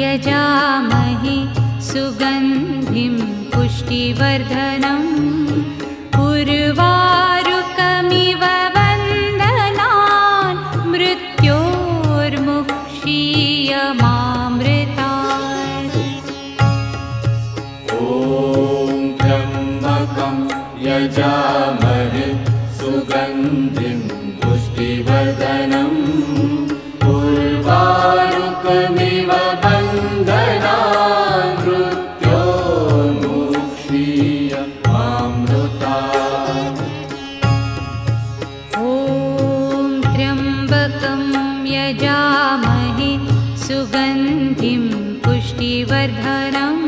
यजामहे सुगन्धिं पुष्टिवर्धनम् उर्वारुकमिव वन्दनान् मृत्योर्मुक्षीयमामृतात्। ॐ त्र्यम्बकं यजामहे सुगन्धिं पुष्टिवर्धनम् उर्वारुकमिव वन्दनान् मृत्योर्मुक्षीयमामृतात्। ॐ त्र्यम्बकं यजामहे सुगन्धिं पुष्टिवर्धनम्